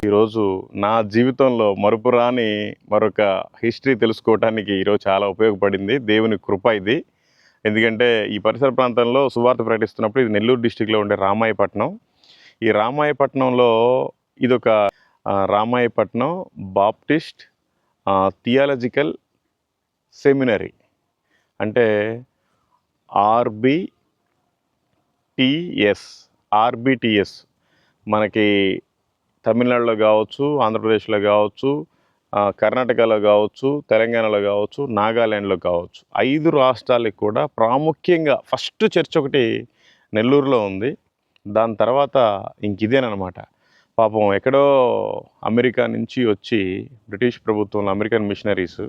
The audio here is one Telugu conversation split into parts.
ఈరోజు నా జీవితంలో మరుపురాని మరొక హిస్టరీ తెలుసుకోవటానికి ఈరోజు చాలా ఉపయోగపడింది. దేవుని కృప ఇది. ఎందుకంటే ఈ పరిసర ప్రాంతంలో సువార్త ప్రకటిస్తున్నప్పుడు ఇది నెల్లూరు డిస్టిక్లో ఉండే రామాయపట్నం. ఈ రామాయపట్నంలో ఇదొక రామాయపట్నం బాప్టిస్ట్ థియాలజికల్ సెమినరీ, అంటే ఆర్బిటిఎస్ మనకి తమిళనాడులో కావచ్చు, ఆంధ్రప్రదేశ్లో కావచ్చు, కర్ణాటకలో కావచ్చు, తెలంగాణలో కావచ్చు, నాగాల్యాండ్లో కావచ్చు, 5 రాష్ట్రాలకు కూడా ప్రాముఖ్యంగా ఫస్ట్ చర్చ్ ఒకటి నెల్లూరులో ఉంది. దాని తర్వాత ఇదేనమాట. పాపం ఎక్కడో అమెరికా నుంచి వచ్చి బ్రిటిష్ ప్రభుత్వంలో అమెరికన్ మిషనరీస్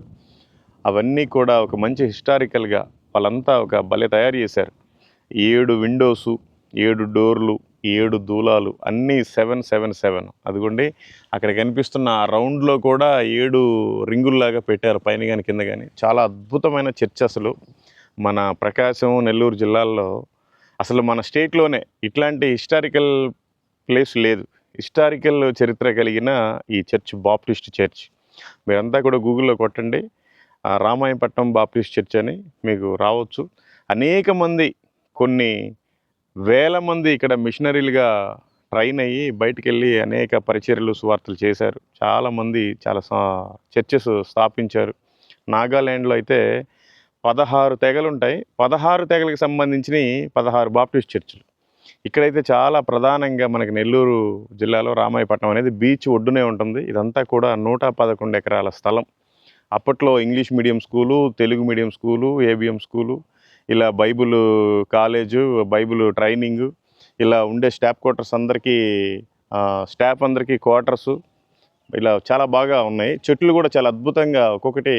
అవన్నీ కూడా ఒక మంచి హిస్టారికల్గా వాళ్ళంతా ఒక భలే తయారు చేశారు. 7 విండోసు, 7 డోర్లు, 7 దూలాలు, అన్నీ 777. అదిగోండి అక్కడ కనిపిస్తున్న ఆ రౌండ్లో కూడా 7 రింగుల్లాగా పెట్టారు, పైన కానీ కింద కానీ. చాలా అద్భుతమైన చర్చ్. అసలు మన ప్రకాశం, నెల్లూరు జిల్లాల్లో అసలు మన స్టేట్లోనే ఇట్లాంటి హిస్టారికల్ ప్లేస్ లేదు. హిస్టారికల్ చరిత్ర కలిగిన ఈ చర్చ్ బాప్టిస్ట్ చర్చ్. మీరంతా కూడా గూగుల్లో కొట్టండి రామాయపట్నం బాప్టిస్ట్ చర్చ్ అని, మీకు రావచ్చు. అనేక మంది, కొన్ని వేల మంది ఇక్కడ మిషనరీలుగా ట్రైన్ అయ్యి బయటికి వెళ్ళి అనేక పరిచర్యలు, సువార్తలు చేశారు. చాలామంది చాలా చర్చెస్ స్థాపించారు. నాగాల్యాండ్లో అయితే 16 తెగలు ఉంటాయి. 16 తెగలకు సంబంధించిన 16 బాప్టిస్ట్ చర్చిలు. ఇక్కడైతే చాలా ప్రధానంగా మనకి నెల్లూరు జిల్లాలో రామాయపట్నం అనేది బీచ్ ఒడ్డునే ఉంటుంది. ఇదంతా కూడా 111 ఎకరాల స్థలం. అప్పట్లో English medium school, Telugu medium school, ABM school, ఇలా బైబుల్ కాలేజు, బైబుల్ ట్రైనింగు, ఇలా ఉండే స్టాఫ్ క్వార్టర్స్ అందరికీ, స్టాఫ్ అందరికీ క్వార్టర్సు ఇలా చాలా బాగా ఉన్నాయి. చెట్లు కూడా చాలా అద్భుతంగా ఒక్కొక్కటి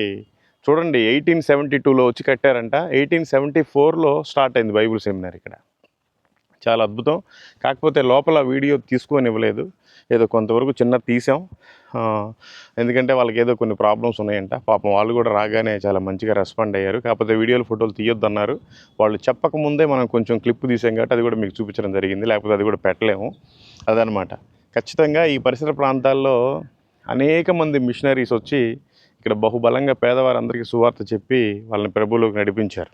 చూడండి. 1872లో వచ్చి కట్టారంట. 1874లో స్టార్ట్ అయింది బైబుల్ సెమినార్ ఇక్కడ. చాలా అద్భుతం. కాకపోతే లోపల వీడియో తీసుకొని ఇవ్వలేదు, ఏదో కొంతవరకు చిన్న తీసాం. ఎందుకంటే వాళ్ళకి ఏదో కొన్ని ప్రాబ్లమ్స్ ఉన్నాయంట. పాపం వాళ్ళు కూడా రాగానే చాలా మంచిగా రెస్పాండ్ అయ్యారు. కాకపోతే వీడియోలు, ఫోటోలు తీయొద్దన్నారు. వాళ్ళు చెప్పకముందే మనం కొంచెం క్లిప్ తీసాం కాబట్టి అది కూడా మీకు చూపించడం జరిగింది. లేకపోతే అది కూడా పెట్టలేము. అదనమాట. ఖచ్చితంగా ఈ పరిసర ప్రాంతాల్లో అనేక మంది మిషనరీస్ వచ్చి ఇక్కడ బహుబలంగా పేదవారందరికీ సువార్త చెప్పి వాళ్ళని ప్రభువులోకి నడిపించారు.